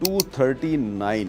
239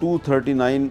239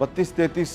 32-33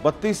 32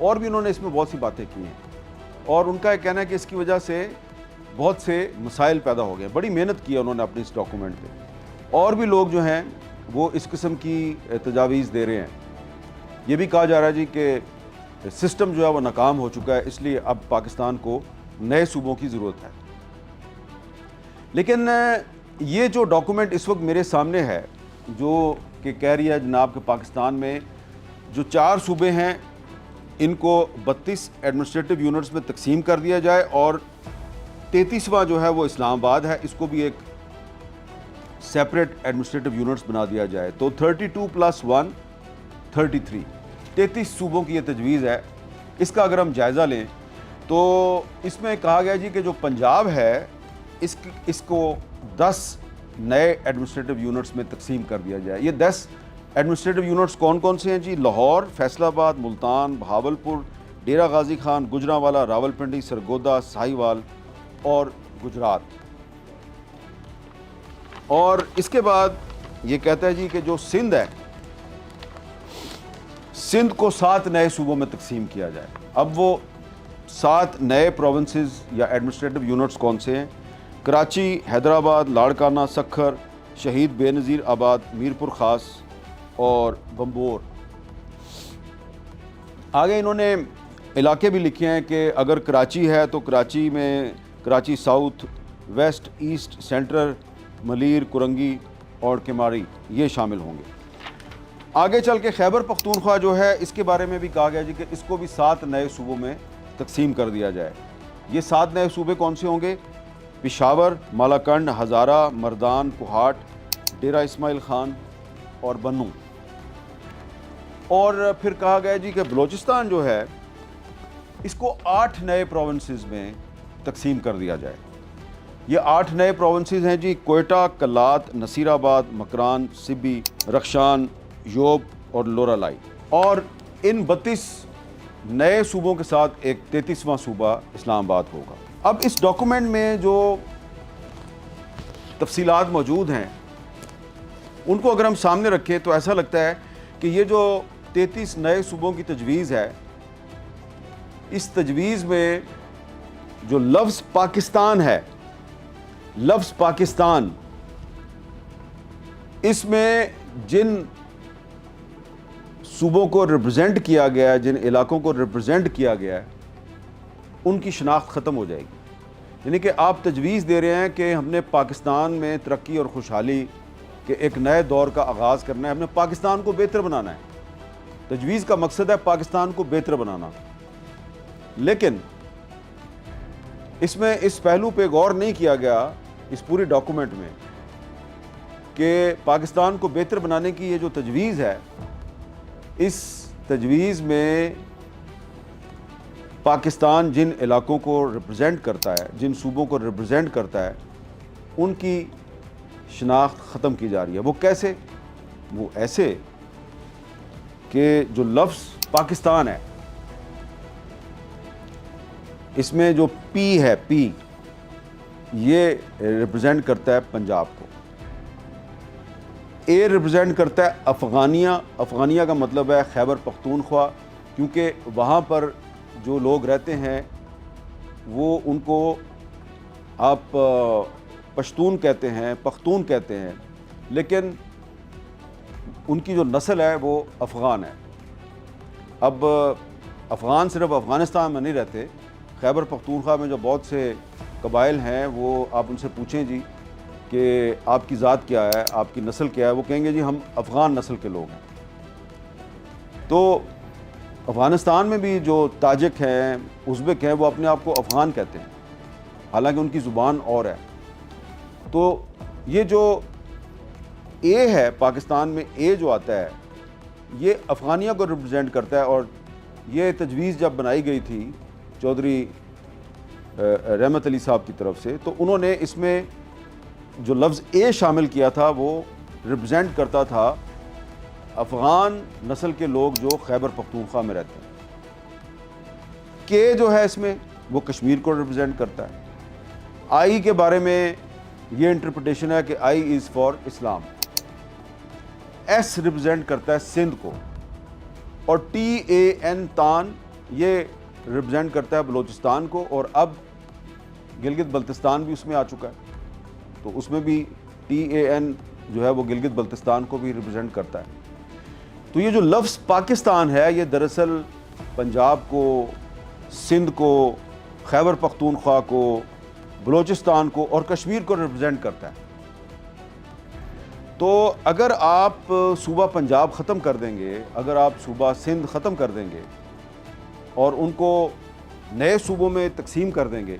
اور بھی انہوں نے اس میں بہت سی باتیں کی ہیں، اور ان کا یہ کہنا ہے کہ اس کی وجہ سے بہت سے مسائل پیدا ہو گئے. بڑی محنت کی ہے انہوں نے اپنی اس ڈاکومنٹ پہ. اور بھی لوگ جو ہیں وہ اس قسم کی تجاویز دے رہے ہیں. یہ بھی کہا جا رہا ہے جی کہ سسٹم جو ہے وہ ناکام ہو چکا ہے، اس لیے اب پاکستان کو نئے صوبوں کی ضرورت ہے. لیکن یہ جو ڈاکومنٹ اس وقت میرے سامنے ہے جو کہ کہہ رہی ہے جناب کہ پاکستان میں جو 4 صوبے ہیں ان کو 32 ایڈمنسٹریٹو یونٹس میں تقسیم کر دیا جائے، اور 33واں جو ہے وہ اسلام آباد ہے، اس کو بھی ایک سیپریٹ ایڈمنسٹریٹو یونٹس بنا دیا جائے. تو 32 + 1 33 33 صوبوں کی یہ تجویز ہے. اس کا اگر ہم جائزہ لیں تو اس میں کہا گیا جی کہ جو پنجاب ہے اس کو 10 نئے ایڈمنسٹریٹو یونٹس میں تقسیم کر دیا جائے. یہ 10 ایڈمنسٹریٹو یونٹس کون کون سے ہیں جی؟ لاہور، فیصل آباد، ملتان، بہاولپور، ڈیرہ غازی خان، گجرانوالہ، راولپنڈی، سرگودا، ساہیوال اور گجرات. اور اس کے بعد یہ کہتا ہے جی کہ جو سندھ ہے، سندھ کو 7 نئے صوبوں میں تقسیم کیا جائے. اب وہ 7 نئے پروونسز یا ایڈمنسٹریٹو یونٹس کون سے ہیں؟ کراچی، حیدرآباد، لاڑکانہ، سکھر، شہید بے نظیر آباد، میرپور خاص اور بمبور. آگے انہوں نے علاقے بھی لکھے ہیں کہ اگر کراچی ہے تو کراچی میں Karachi south, west, east, central, Malir, Korangi اور کماری یہ شامل ہوں گے. آگے چل کے خیبر پختونخوا جو ہے اس کے بارے میں بھی کہا گیا جی کہ اس کو بھی 7 نئے صوبوں میں تقسیم کر دیا جائے. یہ 7 نئے صوبے کون سے ہوں گے؟ پشاور، مالاکنڈ، ہزارہ، مردان، کوہاٹ، ڈیرہ اسماعیل خان اور بنوں. اور پھر کہا گیا جی کہ بلوچستان جو ہے اس کو 8 نئے پروونسز میں تقسیم کر دیا جائے. یہ 8 نئے پروونسز ہیں جی: کوئٹہ، کلات، نصیر آباد، مکران، سبی، رخشان، یوب اور لورالائی. اور ان 32 نئے صوبوں کے ساتھ ایک 33واں صوبہ اسلام آباد ہوگا. اب اس ڈاکومنٹ میں جو تفصیلات موجود ہیں ان کو اگر ہم سامنے رکھیں تو ایسا لگتا ہے کہ یہ جو 33 نئے صوبوں کی تجویز ہے، اس تجویز میں جو لفظ پاکستان ہے، لفظ پاکستان، اس میں جن صوبوں کو ریپرزینٹ کیا گیا ہے، جن علاقوں کو ریپرزینٹ کیا گیا ہے، ان کی شناخت ختم ہو جائے گی. یعنی کہ آپ تجویز دے رہے ہیں کہ ہم نے پاکستان میں ترقی اور خوشحالی کے ایک نئے دور کا آغاز کرنا ہے، ہم نے پاکستان کو بہتر بنانا ہے. تجویز کا مقصد ہے پاکستان کو بہتر بنانا. لیکن اس میں اس پہلو پہ غور نہیں کیا گیا اس پوری ڈاکومنٹ میں کہ پاکستان کو بہتر بنانے کی یہ جو تجویز ہے، اس تجویز میں پاکستان جن علاقوں کو ریپرزینٹ کرتا ہے، جن صوبوں کو ریپرزینٹ کرتا ہے، ان کی شناخت ختم کی جا رہی ہے. وہ کیسے؟ وہ ایسے کہ جو لفظ پاکستان ہے اس میں جو پی ہے، پی یہ ریپرزینٹ کرتا ہے پنجاب کو، اے ریپرزینٹ کرتا ہے افغانیہ. افغانیہ کا مطلب ہے خیبر پختونخوا، کیونکہ وہاں پر جو لوگ رہتے ہیں وہ ان کو آپ پشتون کہتے ہیں، پختون کہتے ہیں، لیکن ان کی جو نسل ہے وہ افغان ہے. اب افغان صرف افغانستان میں نہیں رہتے، خیبر پختونخوا میں جو بہت سے قبائل ہیں وہ آپ ان سے پوچھیں جی کہ آپ کی ذات کیا ہے، آپ کی نسل کیا ہے، وہ کہیں گے جی ہم افغان نسل کے لوگ ہیں. تو افغانستان میں بھی جو تاجک ہیں، ازبک ہیں، وہ اپنے آپ کو افغان کہتے ہیں، حالانکہ ان کی زبان اور ہے. تو یہ جو اے ہے پاکستان میں، اے جو آتا ہے یہ افغانیہ کو ریپرزینٹ کرتا ہے. اور یہ تجویز جب بنائی گئی تھی چودھری رحمت علی صاحب کی طرف سے، تو انہوں نے اس میں جو لفظ اے شامل کیا تھا وہ ریپرزینٹ کرتا تھا افغان نسل کے لوگ جو خیبر پختونخوا میں رہتے ہیں. کے جو ہے اس میں وہ کشمیر کو ریپرزینٹ کرتا ہے. آئی کے بارے میں یہ انٹرپریٹیشن ہے کہ I is for Islam. S represent کرتا ہے سندھ کو، اور ٹی اے این تان یہ ریپرزینٹ کرتا ہے بلوچستان کو، اور اب گلگت بلتستان بھی اس میں آ چکا ہے، تو اس میں بھی TAN جو ہے وہ گلگت بلتستان کو بھی ریپرزینٹ کرتا ہے۔ تو یہ جو لفظ پاکستان ہے یہ دراصل پنجاب کو، سندھ کو، خیبر پختونخوا کو، بلوچستان کو اور کشمیر کو ریپرزینٹ کرتا ہے۔ تو اگر آپ صوبہ پنجاب ختم کر دیں گے، اگر آپ صوبہ سندھ ختم کر دیں گے اور ان کو نئے صوبوں میں تقسیم کر دیں گے،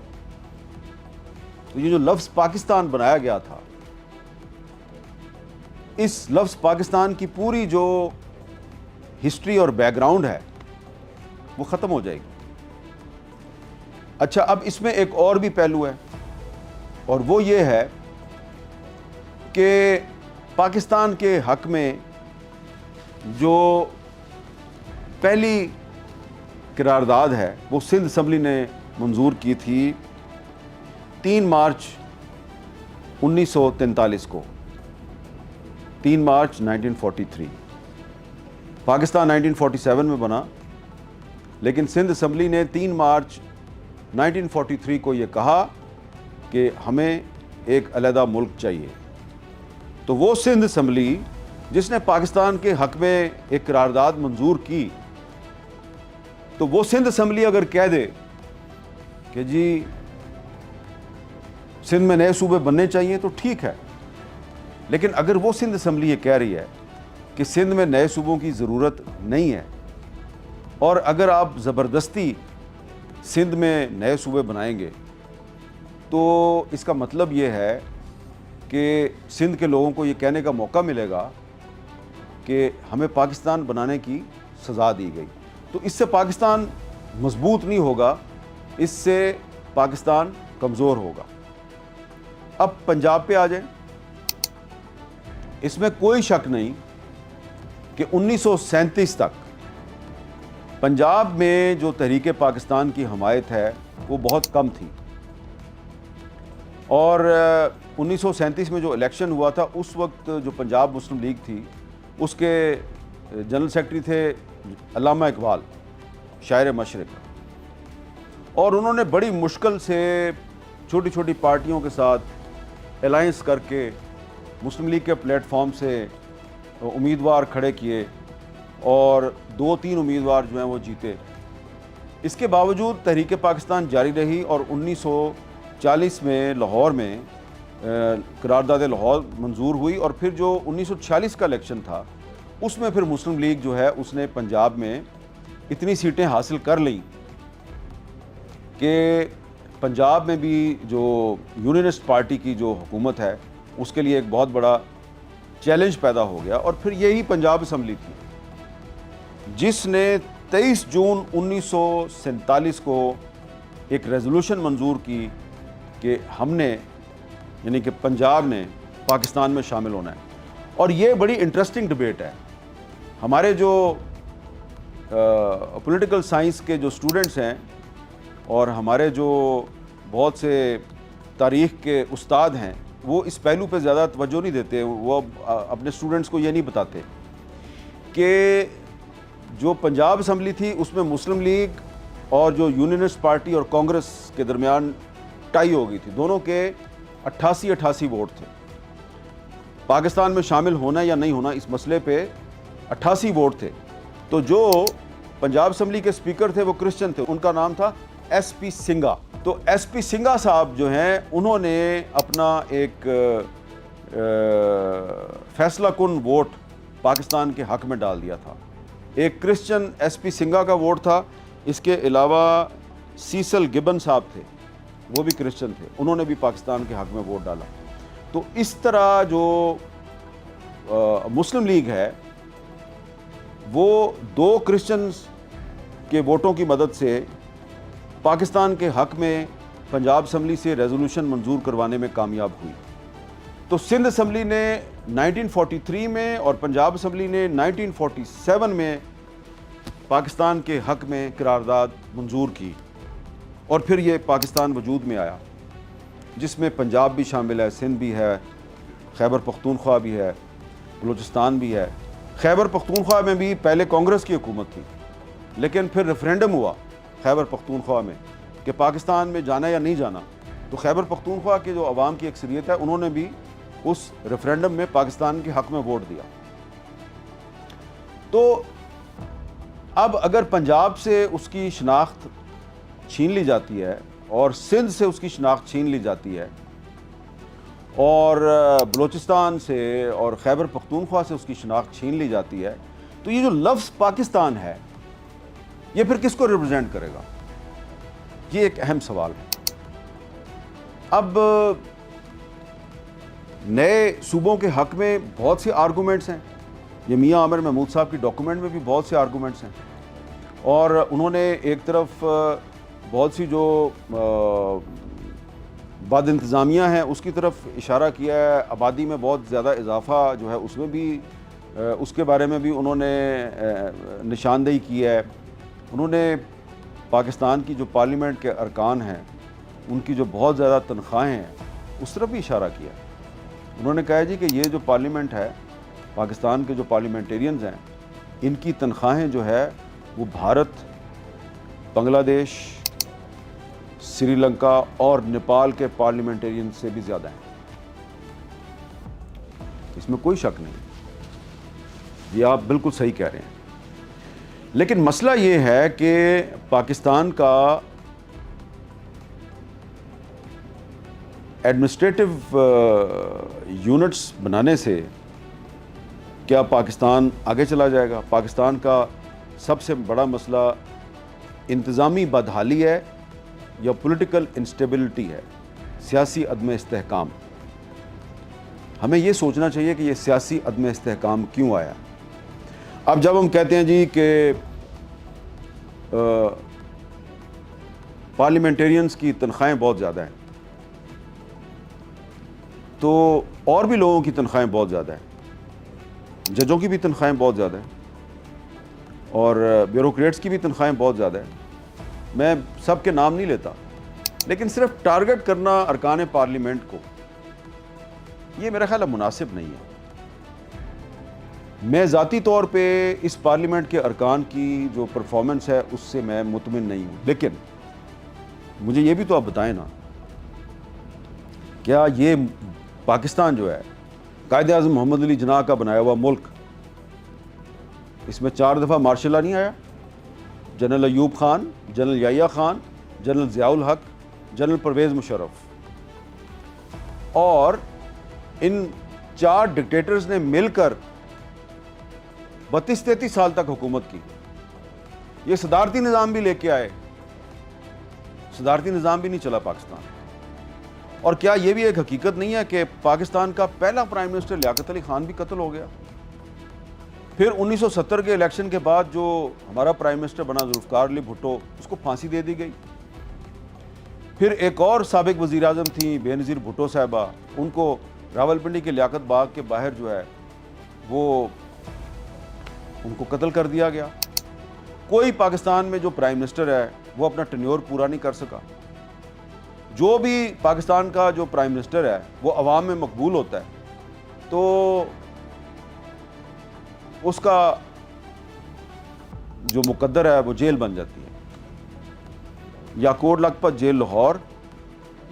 تو یہ جو لفظ پاکستان بنایا گیا تھا، اس لفظ پاکستان کی پوری جو ہسٹری اور بیک گراؤنڈ ہے وہ ختم ہو جائے گی۔ اچھا، اب اس میں ایک اور بھی پہلو ہے، اور وہ یہ ہے کہ پاکستان کے حق میں جو پہلی قرارداد ہے وہ سندھ اسمبلی نے منظور کی تھی 3 مارچ 1943 کو، 3 مارچ 1943۔ پاکستان 1947 میں بنا، لیکن سندھ اسمبلی نے 3 مارچ 1943 کو یہ کہا کہ ہمیں ایک علیحدہ ملک چاہیے۔ تو وہ سندھ اسمبلی جس نے پاکستان کے حق میں ایک قرارداد منظور کی، تو وہ سندھ اسمبلی اگر کہہ دے کہ جی سندھ میں نئے صوبے بننے چاہیے تو ٹھیک ہے، لیکن اگر وہ سندھ اسمبلی یہ کہہ رہی ہے کہ سندھ میں نئے صوبوں کی ضرورت نہیں ہے، اور اگر آپ زبردستی سندھ میں نئے صوبے بنائیں گے تو اس کا مطلب یہ ہے کہ سندھ کے لوگوں کو یہ کہنے کا موقع ملے گا کہ ہمیں پاکستان بنانے کی سزا دی گئی۔ تو اس سے پاکستان مضبوط نہیں ہوگا، اس سے پاکستان کمزور ہوگا۔ اب پنجاب پہ آ جائیں، اس میں کوئی شک نہیں کہ 1937 تک پنجاب میں جو تحریک پاکستان کی حمایت ہے وہ بہت کم تھی، اور 1937 میں جو الیکشن ہوا تھا اس وقت جو پنجاب مسلم لیگ تھی اس کے جنرل سیکرٹری تھے علامہ اقبال، شاعر مشرق، اور انہوں نے بڑی مشکل سے چھوٹی چھوٹی پارٹیوں کے ساتھ الائنس کر کے مسلم لیگ کے پلیٹ فارم سے امیدوار کھڑے کیے، اور 2-3 امیدوار جو ہیں وہ جیتے۔ اس کے باوجود تحریک پاکستان جاری رہی، اور 1940 میں لاہور میں قرارداد لاہور منظور ہوئی، اور پھر جو 1946 کا الیکشن تھا اس میں پھر مسلم لیگ جو ہے اس نے پنجاب میں اتنی سیٹیں حاصل کر لیں کہ پنجاب میں بھی جو یونینسٹ پارٹی کی جو حکومت ہے اس کے لیے ایک بہت بڑا چیلنج پیدا ہو گیا۔ اور پھر یہی پنجاب اسمبلی تھی جس نے 23 جون 1947 کو ایک ریزولوشن منظور کی کہ ہم نے، یعنی کہ پنجاب نے پاکستان میں شامل ہونا ہے۔ اور یہ بڑی انٹرسٹنگ ڈبیٹ ہے۔ ہمارے جو پولیٹیکل سائنس کے جو اسٹوڈنٹس ہیں اور ہمارے جو بہت سے تاریخ کے استاد ہیں وہ اس پہلو پہ زیادہ توجہ نہیں دیتے، وہ اپنے اسٹوڈنٹس کو یہ نہیں بتاتے کہ جو پنجاب اسمبلی تھی اس میں مسلم لیگ اور جو یونینسٹ پارٹی اور کانگریس کے درمیان ٹائی ہو گئی تھی، دونوں کے 88 ووٹ تھے۔ پاکستان میں شامل ہونا یا نہیں ہونا اس مسئلے پہ 88 ووٹ تھے۔ تو جو پنجاب اسمبلی کے اسپیکر تھے وہ کرسچن تھے، ان کا نام تھا SP سنگھا۔ تو SP سنگھا صاحب جو ہیں انہوں نے اپنا ایک فیصلہ کن ووٹ پاکستان کے حق میں ڈال دیا تھا۔ ایک کرسچن SP سنگھا کا ووٹ تھا، اس کے علاوہ سیسل گبن صاحب تھے، وہ بھی کرسچن تھے، انہوں نے بھی پاکستان کے حق میں ووٹ ڈالا۔ تو اس طرح جو مسلم لیگ ہے وہ 2 کرسچنز کے ووٹوں کی مدد سے پاکستان کے حق میں پنجاب اسمبلی سے ریزولوشن منظور کروانے میں کامیاب ہوئی۔ تو سندھ اسمبلی نے 1943 میں اور پنجاب اسمبلی نے 1947 میں پاکستان کے حق میں قرارداد منظور کی، اور پھر یہ پاکستان وجود میں آیا جس میں پنجاب بھی شامل ہے، سندھ بھی ہے، خیبر پختونخوا بھی ہے، بلوچستان بھی ہے۔ خیبر پختونخوا میں بھی پہلے کانگریس کی حکومت تھی، لیکن پھر ریفرینڈم ہوا خیبر پختونخوا میں کہ پاکستان میں جانا یا نہیں جانا، تو خیبر پختونخوا کے جو عوام کی اکثریت ہے انہوں نے بھی اس ریفرینڈم میں پاکستان کے حق میں ووٹ دیا۔ تو اب اگر پنجاب سے اس کی شناخت چھین لی جاتی ہے اور سندھ سے اس کی شناخت چھین لی جاتی ہے اور بلوچستان سے اور خیبر پختونخوا سے اس کی شناخت چھین لی جاتی ہے، تو یہ جو لفظ پاکستان ہے یہ پھر کس کو ریپرزینٹ کرے گا؟ یہ ایک اہم سوال ہے۔ اب نئے صوبوں کے حق میں بہت سے آرگومنٹس ہیں، یہ میاں عامر محمود صاحب کی ڈاکومنٹ میں بھی بہت سے آرگومنٹس ہیں، اور انہوں نے ایک طرف بہت سی جو بد انتظامیہ ہیں اس کی طرف اشارہ کیا ہے، آبادی میں بہت زیادہ اضافہ جو ہے اس میں بھی اس کے بارے میں بھی انہوں نے نشاندہی کی ہے۔ انہوں نے پاکستان کی جو پارلیمنٹ کے ارکان ہیں ان کی جو بہت زیادہ تنخواہیں ہیں اس طرف بھی اشارہ کیا ہے۔ انہوں نے کہا جی کہ یہ جو پارلیمنٹ ہے، پاکستان کے جو پارلیمنٹیرینز ہیں، ان کی تنخواہیں جو ہے وہ بھارت، بنگلہ دیش، سری لنکا اور نیپال کے پارلیمنٹیرین سے بھی زیادہ ہیں۔ اس میں کوئی شک نہیں، یہ آپ بالکل صحیح کہہ رہے ہیں۔ لیکن مسئلہ یہ ہے کہ پاکستان کا ایڈمنسٹریٹو یونٹس بنانے سے کیا پاکستان آگے چلا جائے گا؟ پاکستان کا سب سے بڑا مسئلہ انتظامی بدحالی ہے یا پولیٹیکل انسٹیبلٹی ہے، سیاسی عدم استحکام۔ ہمیں یہ سوچنا چاہیے کہ یہ سیاسی عدم استحکام کیوں آیا۔ اب جب ہم کہتے ہیں جی کہ پارلیمنٹیرینز کی تنخواہیں بہت زیادہ ہیں، تو اور بھی لوگوں کی تنخواہیں بہت زیادہ ہیں، ججوں کی بھی تنخواہیں بہت زیادہ ہیں اور بیوروکریٹس کی بھی تنخواہیں بہت زیادہ ہیں۔ میں سب کے نام نہیں لیتا، لیکن صرف ٹارگٹ کرنا ارکان پارلیمنٹ کو یہ میرا خیال ہے مناسب نہیں ہے۔ میں ذاتی طور پہ اس پارلیمنٹ کے ارکان کی جو پرفارمنس ہے اس سے میں مطمئن نہیں ہوں، لیکن مجھے یہ بھی تو آپ بتائیں نا، کیا یہ پاکستان جو ہے قائد اعظم محمد علی جناح کا بنایا ہوا ملک، اس میں 4 دفعہ مارشل لا نہیں آیا؟ General Ayub Khan, general Yahya Khan, general Zia الحق، جنرل پرویز مشرف، اور ان 4 ڈکٹیٹرز نے مل کر 32-33 سال تک حکومت کی۔ یہ صدارتی نظام بھی لے کے آئے، صدارتی نظام بھی نہیں چلا پاکستان۔ اور کیا یہ بھی ایک حقیقت نہیں ہے کہ پاکستان کا پہلا پرائم منسٹر لیاقت علی خان بھی قتل ہو گیا؟ پھر 1970 کے الیکشن کے بعد جو ہمارا پرائم منسٹر بنا ذوالفقار علی بھٹو، اس کو پھانسی دے دی گئی۔ پھر ایک اور سابق وزیر اعظم تھیں بے نظیر بھٹو صاحبہ، ان کو راولپنڈی کے لیاقت باغ کے باہر جو ہے وہ ان کو قتل کر دیا گیا۔ کوئی پاکستان میں جو پرائم منسٹر ہے وہ اپنا ٹینیور پورا نہیں کر سکا۔ جو بھی پاکستان کا جو پرائم منسٹر ہے وہ عوام میں مقبول ہوتا ہے تو اس کا جو مقدر ہے وہ جیل بن جاتی ہے، یا کوٹ لکھپت جیل لاہور،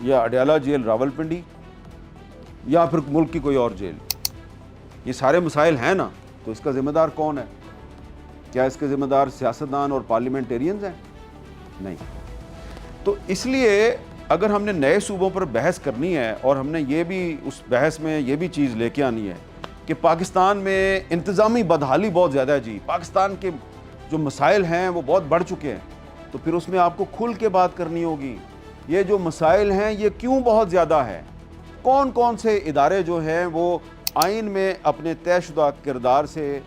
یا اڈیالہ جیل راولپنڈی، یا پھر ملک کی کوئی اور جیل۔ یہ سارے مسائل ہیں نا، تو اس کا ذمہ دار کون ہے؟ کیا اس کے ذمہ دار سیاستدان اور پارلیمنٹیرینز ہیں؟ نہیں۔ تو اس لیے اگر ہم نے نئے صوبوں پر بحث کرنی ہے اور ہم نے یہ بھی اس بحث میں یہ بھی چیز لے کے آنی ہے کہ پاکستان میں انتظامی بدحالی بہت زیادہ ہے، جی پاکستان کے جو مسائل ہیں وہ بہت بڑھ چکے ہیں، تو پھر اس میں آپ کو کھل کے بات کرنی ہوگی۔ یہ جو مسائل ہیں یہ کیوں بہت زیادہ ہے؟ کون کون سے ادارے جو ہیں وہ آئین میں اپنے طے شدہ کردار سے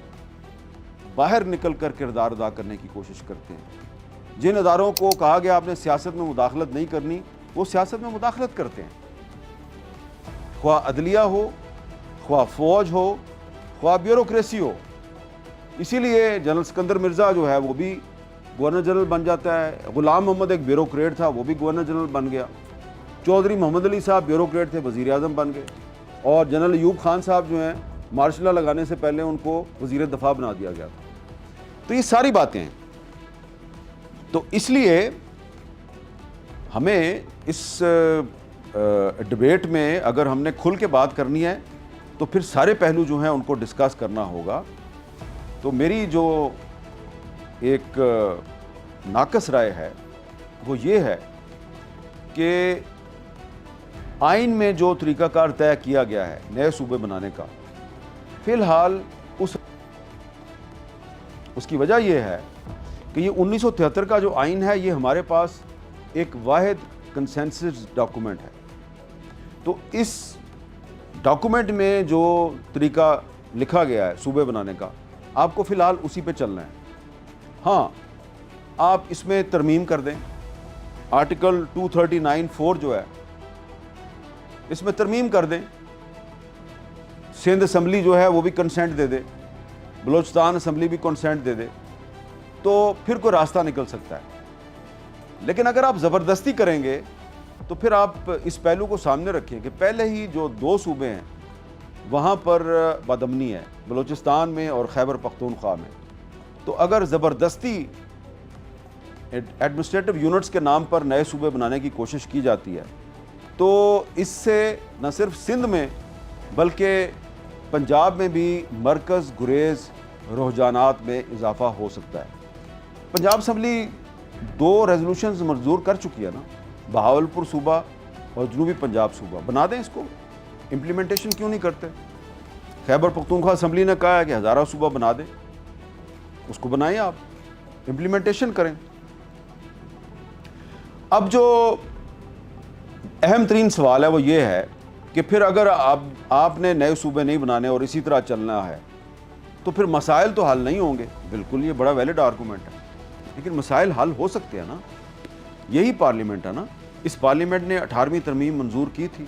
باہر نکل کر کردار ادا کرنے کی کوشش کرتے ہیں؟ جن اداروں کو کہا گیا آپ نے سیاست میں مداخلت نہیں کرنی، وہ سیاست میں مداخلت کرتے ہیں، خواہ عدلیہ ہو، خواہ فوج ہو، خواہ بیوروکریسی ہو۔ اسی لیے جنرل سکندر مرزا جو ہے وہ بھی گورنر جنرل بن جاتا ہے، غلام محمد ایک بیوروکریٹ تھا وہ بھی گورنر جنرل بن گیا، چودھری محمد علی صاحب بیوروکریٹ تھے وزیر اعظم بن گئے، اور جنرل ایوب خان صاحب جو ہیں مارشل لا لگانے سے پہلے ان کو وزیر دفاع بنا دیا گیا تھا۔ تو یہ ساری باتیں ہیں۔ تو اس لیے ہمیں اس ڈبیٹ میں اگر ہم نے کھل کے بات کرنی ہے تو پھر سارے پہلو جو ہیں ان کو ڈسکس کرنا ہوگا. تو میری جو ایک ناقص رائے ہے وہ یہ ہے کہ آئین میں جو طریقہ کار طے کیا گیا ہے نئے صوبے بنانے کا، فی الحال اس کی وجہ یہ ہے کہ یہ 1973 کا جو آئین ہے یہ ہمارے پاس ایک واحد کنسنسس ڈاکومنٹ ہے. تو اس ڈاکومنٹ میں جو طریقہ لکھا گیا ہے صوبے بنانے کا، آپ کو فی الحال اسی پہ چلنا ہے. ہاں، آپ اس میں ترمیم کر دیں. آرٹیکل 239(4) جو ہے اس میں ترمیم کر دیں. سندھ اسمبلی جو ہے وہ بھی کنسنٹ دے دے، بلوچستان اسمبلی بھی کنسنٹ دے دے، تو پھر کوئی راستہ نکل سکتا ہے. لیکن اگر آپ زبردستی کریں گے تو پھر آپ اس پہلو کو سامنے رکھیں کہ پہلے ہی جو 2 صوبے ہیں وہاں پر بدامنی ہے، بلوچستان میں اور خیبر پختونخوا میں. تو اگر زبردستی ایڈمنسٹریٹو یونٹس کے نام پر نئے صوبے بنانے کی کوشش کی جاتی ہے تو اس سے نہ صرف سندھ میں بلکہ پنجاب میں بھی مرکز گریز رجحانات میں اضافہ ہو سکتا ہے. پنجاب اسمبلی 2 ریزولوشنز منظور کر چکی ہے نا، بہاولپور صوبہ اور جنوبی پنجاب صوبہ. بنا دیں اس کو، امپلیمنٹیشن کیوں نہیں کرتے؟ خیبر پختونخوا اسمبلی نے کہا ہے کہ ہزارہ صوبہ بنا دیں، اس کو بنائیں، آپ امپلیمنٹیشن کریں. اب جو اہم ترین سوال ہے وہ یہ ہے کہ پھر اگر آپ نے نئے صوبے نہیں بنانے اور اسی طرح چلنا ہے تو پھر مسائل تو حل نہیں ہوں گے. بالکل، یہ بڑا ویلڈ آرگومنٹ ہے، لیکن مسائل حل ہو سکتے ہیں نا. یہی پارلیمنٹ ہے نا. اس پارلیمنٹ نے 18ویں ترمیم منظور کی تھی.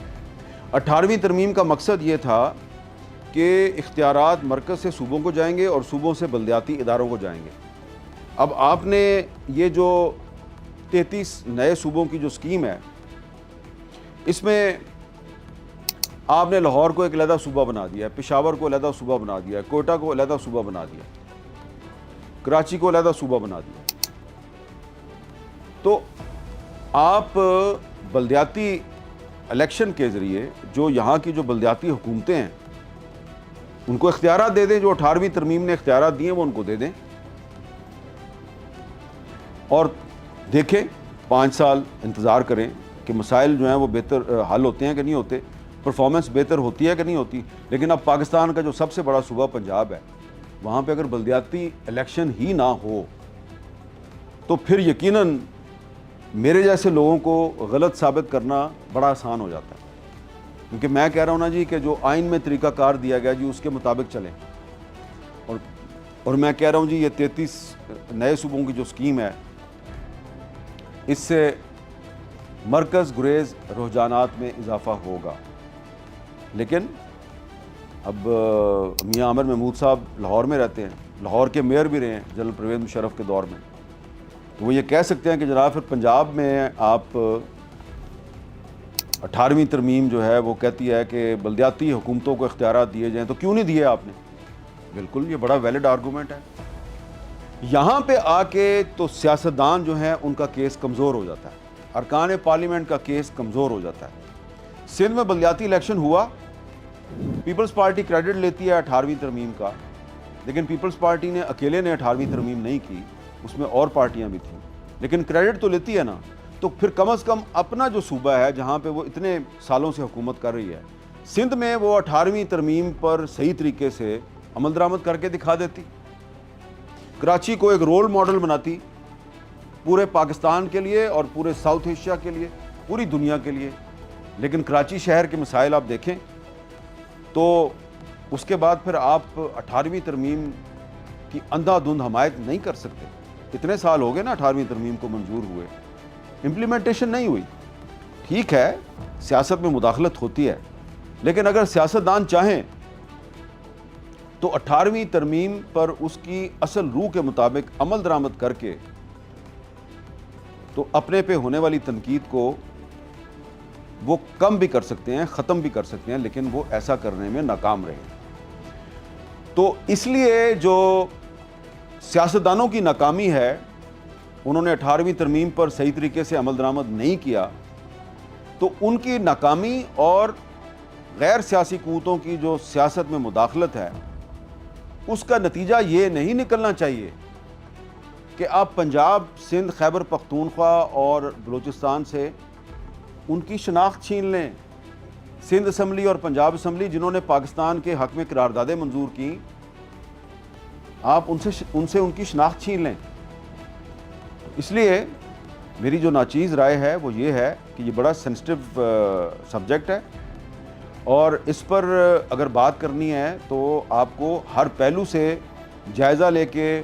18ویں ترمیم کا مقصد یہ تھا کہ اختیارات مرکز سے صوبوں کو جائیں گے اور صوبوں سے بلدیاتی اداروں کو جائیں گے. اب آپ نے یہ جو 33 نئے صوبوں کی جو اسکیم ہے، اس میں آپ نے لاہور کو ایک علیحدہ صوبہ بنا دیا ہے، پشاور کو علیحدہ صوبہ بنا دیا ہے، کوئٹہ کو علیحدہ صوبہ بنا دیا، کراچی کو علیحدہ صوبہ بنا دیا. تو آپ بلدیاتی الیکشن کے ذریعے جو یہاں کی جو بلدیاتی حکومتیں ہیں ان کو اختیارات دے دیں، جو 18ویں ترمیم نے اختیارات دیے وہ ان کو دے دیں، اور دیکھیں 5 سال انتظار کریں کہ مسائل جو ہیں وہ بہتر حل ہوتے ہیں کہ نہیں ہوتے، پرفارمنس بہتر ہوتی ہے کہ نہیں ہوتی. لیکن اب پاکستان کا جو سب سے بڑا صوبہ پنجاب ہے، وہاں پہ اگر بلدیاتی الیکشن ہی نہ ہو تو پھر یقیناً میرے جیسے لوگوں کو غلط ثابت کرنا بڑا آسان ہو جاتا ہے. کیونکہ میں کہہ رہا ہوں نا جی کہ جو آئین میں طریقہ کار دیا گیا جی اس کے مطابق چلیں، اور میں کہہ رہا ہوں جی یہ 33 نئے صوبوں کی جو اسکیم ہے اس سے مرکز گریز رجحانات میں اضافہ ہوگا. لیکن اب میاں عامر محمود صاحب لاہور میں رہتے ہیں، لاہور کے میئر بھی رہے ہیں جنرل پرویز مشرف کے دور میں، تو وہ یہ کہہ سکتے ہیں کہ جناب پھر پنجاب میں آپ 18ویں ترمیم جو ہے وہ کہتی ہے کہ بلدیاتی حکومتوں کو اختیارات دیے جائیں، تو کیوں نہیں دیے آپ نے؟ بالکل، یہ بڑا ویلڈ آرگومنٹ ہے. یہاں پہ آ کے تو سیاستدان جو ہیں ان کا کیس کمزور ہو جاتا ہے، ارکان پارلیمنٹ کا کیس کمزور ہو جاتا ہے. سندھ میں بلدیاتی الیکشن ہوا، پیپلز پارٹی کریڈٹ لیتی ہے 18ویں ترمیم کا، لیکن پیپلز پارٹی نے اکیلے نے 18ویں ترمیم نہیں کی، اس میں اور پارٹیاں بھی تھیں، لیکن کریڈٹ تو لیتی ہے نا. تو پھر کم از کم اپنا جو صوبہ ہے جہاں پہ وہ اتنے سالوں سے حکومت کر رہی ہے، سندھ میں وہ 18ویں ترمیم پر صحیح طریقے سے عمل درآمد کر کے دکھا دیتی، کراچی کو ایک رول ماڈل بناتی پورے پاکستان کے لیے اور پورے ساؤتھ ایشیا کے لیے، پوری دنیا کے لیے. لیکن کراچی شہر کے مسائل آپ دیکھیں تو اس کے بعد پھر آپ 18ویں ترمیم کی اندھا دھند حمایت نہیں کر سکتے. اتنے سال ہو گئے نا 18ویں ترمیم کو منظور ہوئے، امپلیمنٹیشن نہیں ہوئی. ٹھیک ہے، سیاست میں مداخلت ہوتی ہے، لیکن اگر سیاستدان چاہیں تو 18ویں ترمیم پر اس کی اصل روح کے مطابق عمل درآمد کر کے تو اپنے پہ ہونے والی تنقید کو وہ کم بھی کر سکتے ہیں، ختم بھی کر سکتے ہیں، لیکن وہ ایسا کرنے میں ناکام رہے. تو اس لیے جو سیاستدانوں کی ناکامی ہے انہوں نے 18ویں ترمیم پر صحیح طریقے سے عمل درآمد نہیں کیا تو ان کی ناکامی اور غیر سیاسی قوتوں کی جو سیاست میں مداخلت ہے اس کا نتیجہ یہ نہیں نکلنا چاہیے کہ آپ پنجاب، سندھ، خیبر پختونخوا اور بلوچستان سے ان کی شناخت چھین لیں۔ سندھ اسمبلی اور پنجاب اسمبلی جنہوں نے پاکستان کے حق میں قراردادیں منظور کی، آپ ان سے ان کی شناخت چھین لیں۔ اس لیے میری جو ناچیز رائے ہے وہ یہ ہے کہ یہ بڑا سینسٹیو سبجیکٹ ہے اور اس پر اگر بات کرنی ہے تو آپ کو ہر پہلو سے جائزہ لے کے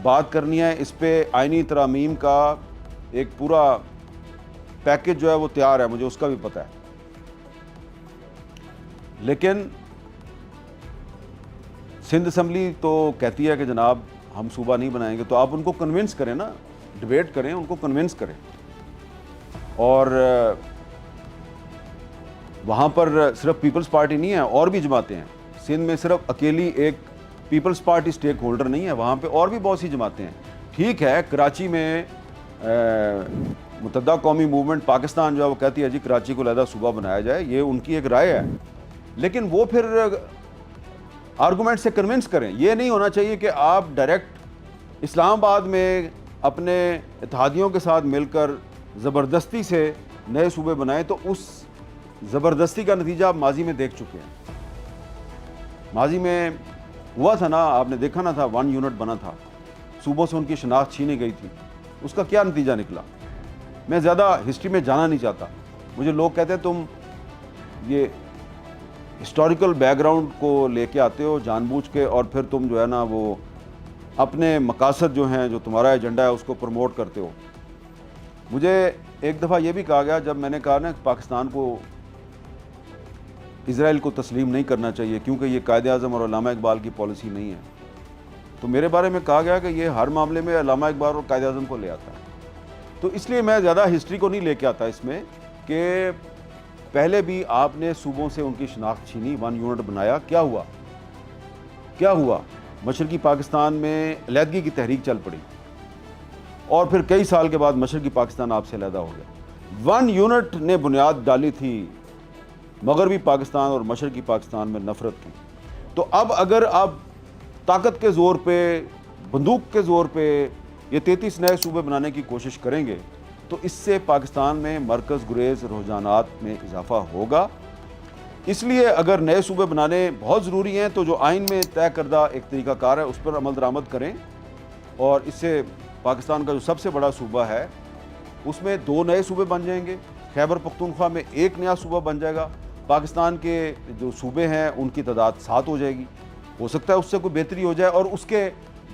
بات کرنی ہے۔ اس پہ آئینی ترامیم کا ایک پورا پیکج جو ہے وہ تیار ہے، مجھے اس کا بھی پتہ ہے، لیکن سندھ اسمبلی تو کہتی ہے کہ جناب ہم صوبہ نہیں بنائیں گے، تو آپ ان کو کنونس کریں نا، ڈیبیٹ کریں، ان کو کنونس کریں۔ اور وہاں پر صرف پیپلز پارٹی نہیں ہے، اور بھی جماعتیں ہیں۔ سندھ میں صرف اکیلی ایک پیپلز پارٹی سٹیک ہولڈر نہیں ہے، وہاں پہ اور بھی بہت سی جماعتیں ہیں۔ ٹھیک ہے، کراچی میں متحدہ قومی موومنٹ پاکستان جو ہے وہ کہتی ہے جی کراچی کو علیحدہ صوبہ بنایا جائے، یہ ان کی ایک رائے ہے، لیکن وہ پھر آرگومنٹ سے کنونس کریں۔ یہ نہیں ہونا چاہیے کہ آپ ڈائریکٹ اسلام آباد میں اپنے اتحادیوں کے ساتھ مل کر زبردستی سے نئے صوبے بنائیں، تو اس زبردستی کا نتیجہ آپ ماضی میں دیکھ چکے ہیں۔ ماضی میں ہوا تھا نا، آپ نے دیکھا نہ تھا، 1 یونٹ بنا تھا، صوبوں سے ان کی شناخت چھینی گئی تھی، اس کا کیا نتیجہ نکلا؟ میں زیادہ ہسٹری میں جانا نہیں چاہتا، مجھے لوگ کہتے ہیں تم یہ ہسٹوریکل بیک گراؤنڈ کو لے کے آتے ہو جان بوجھ کے، اور پھر تم جو ہے نا وہ اپنے مقاصد جو ہیں، جو تمہارا ایجنڈا ہے اس کو پروموٹ کرتے ہو۔ مجھے ایک دفعہ یہ بھی کہا گیا جب میں نے کہا نا کہ پاکستان کو اسرائیل کو تسلیم نہیں کرنا چاہیے کیونکہ یہ قائد اعظم اور علامہ اقبال کی پالیسی نہیں ہے، تو میرے بارے میں کہا گیا کہ یہ ہر معاملے میں علامہ اقبال اور قائد اعظم کو لے آتا ہے۔ تو اس لیے میں زیادہ ہسٹری کو نہیں لے کے آتا اس میں، کہ پہلے بھی آپ نے صوبوں سے ان کی شناخت چھینی، 1 یونٹ بنایا، کیا ہوا؟ مشرقی پاکستان میں علیحدگی کی تحریک چل پڑی اور پھر کئی سال کے بعد مشرقی پاکستان آپ سے علیحدہ ہو گیا۔ 1 یونٹ نے بنیاد ڈالی تھی مغربی پاکستان اور مشرقی پاکستان میں نفرت کی۔ تو اب اگر آپ طاقت کے زور پہ، بندوق کے زور پہ یہ 33 نئے صوبے بنانے کی کوشش کریں گے تو اس سے پاکستان میں مرکز گریز رجحانات میں اضافہ ہوگا۔ اس لیے اگر نئے صوبے بنانے بہت ضروری ہیں تو جو آئین میں طے کردہ ایک طریقہ کار ہے اس پر عمل درآمد کریں، اور اس سے پاکستان کا جو سب سے بڑا صوبہ ہے اس میں 2 نئے صوبے بن جائیں گے، خیبر پختونخوا میں 1 نیا صوبہ بن جائے گا، پاکستان کے جو صوبے ہیں ان کی تعداد 7 ہو جائے گی۔ ہو سکتا ہے اس سے کوئی بہتری ہو جائے، اور اس کے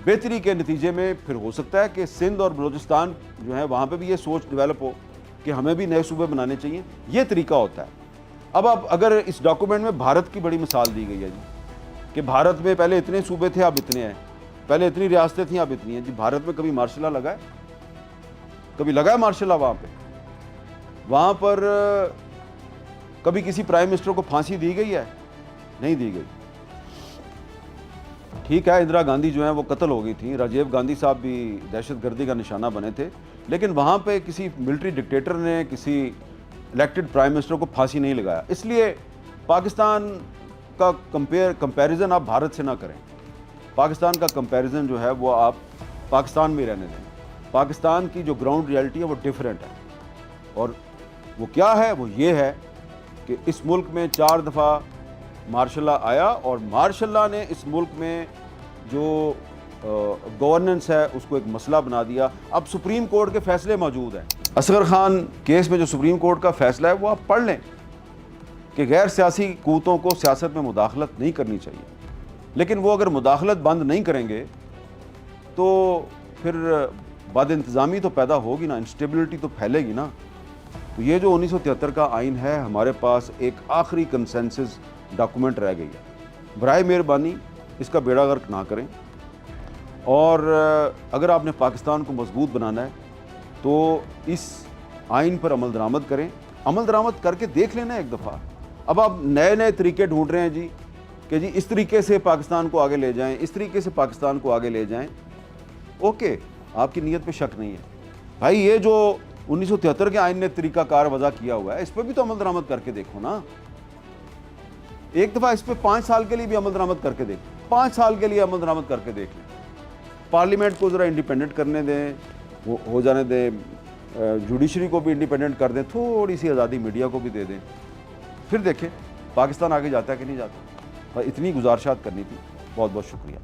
بہتری کے نتیجے میں پھر ہو سکتا ہے کہ سندھ اور بلوچستان جو ہے وہاں پہ بھی یہ سوچ ڈیولپ ہو کہ ہمیں بھی نئے صوبے بنانے چاہیے۔ یہ طریقہ ہوتا ہے۔ اب اگر اس ڈاکومنٹ میں بھارت کی بڑی مثال دی گئی ہے جی کہ بھارت میں پہلے اتنے صوبے تھے اب اتنے ہیں، پہلے اتنی ریاستیں تھیں اب اتنی ہیں، جی بھارت میں کبھی مارشل لا لگا ہے؟ کبھی لگا ہے مارشل لا وہاں پہ؟ وہاں پر کبھی کسی پرائم منسٹر کو پھانسی دی گئی ہے؟ نہیں دی گئی۔ ٹھیک ہے، اندرا گاندھی جو ہیں وہ قتل ہو گئی تھیں، راجیو گاندھی صاحب بھی دہشت گردی کا نشانہ بنے تھے، لیکن وہاں پہ کسی ملٹری ڈکٹیٹر نے کسی الیکٹڈ پرائم منسٹر کو پھانسی نہیں لگایا۔ اس لیے پاکستان کا کمپیریزن آپ بھارت سے نہ کریں، پاکستان کا کمپیریزن جو ہے وہ آپ پاکستان میں رہنے دیں۔ پاکستان کی جو گراؤنڈ ریالٹی ہے وہ ڈیفرنٹ ہے، اور وہ کیا ہے؟ وہ یہ ہے کہ اس ملک میں 4 دفعہ مارشل لا آیا، اور مارشل لا نے اس ملک میں جو گورننس ہے اس کو ایک مسئلہ بنا دیا۔ اب سپریم کورٹ کے فیصلے موجود ہیں، اصغر خان کیس میں جو سپریم کورٹ کا فیصلہ ہے وہ آپ پڑھ لیں کہ غیر سیاسی قوتوں کو سیاست میں مداخلت نہیں کرنی چاہیے، لیکن وہ اگر مداخلت بند نہیں کریں گے تو پھر بد انتظامی تو پیدا ہوگی نا، انسٹیبلٹی تو پھیلے گی نا۔ تو یہ جو 1973 کا آئین ہے، ہمارے پاس ایک آخری کنسنسس ڈاکومنٹ رہ گئی ہے۔ برائے مہربانی اس کا بیڑا غرق نہ کریں، اور اگر آپ نے پاکستان کو مضبوط بنانا ہے تو اس آئین پر عمل درآمد کریں، عمل درآمد کر کے دیکھ لینا ایک دفعہ۔ اب آپ نئے طریقے ڈھونڈ رہے ہیں جی کہ جی اس طریقے سے پاکستان کو آگے لے جائیں، اس طریقے سے پاکستان کو آگے لے جائیں، اوکے، آپ کی نیت پہ شک نہیں ہے، بھائی یہ جو 1973 کے آئین نے طریقہ کار وضع کیا ہوا ہے، اس پہ بھی تو عمل درآمد کر کے دیکھو نا. ایک دفعہ اس پہ 5 سال کے لیے بھی عمل درآمد کر کے دیکھو، 5 سال کے لیے عمل درآمد کر کے دیکھ لیں. پارلیمنٹ کو ذرا انڈیپینڈنٹ کرنے دیں، ہو جانے دیں، جوڈیشری کو بھی انڈیپینڈنٹ کر دیں، تھوڑی سی آزادی میڈیا کو بھی دے دیں، پھر دیکھیں پاکستان آگے جاتا ہے کہ نہیں جاتا. اتنی گزارشات کرنی تھی. بہت بہت شکریہ.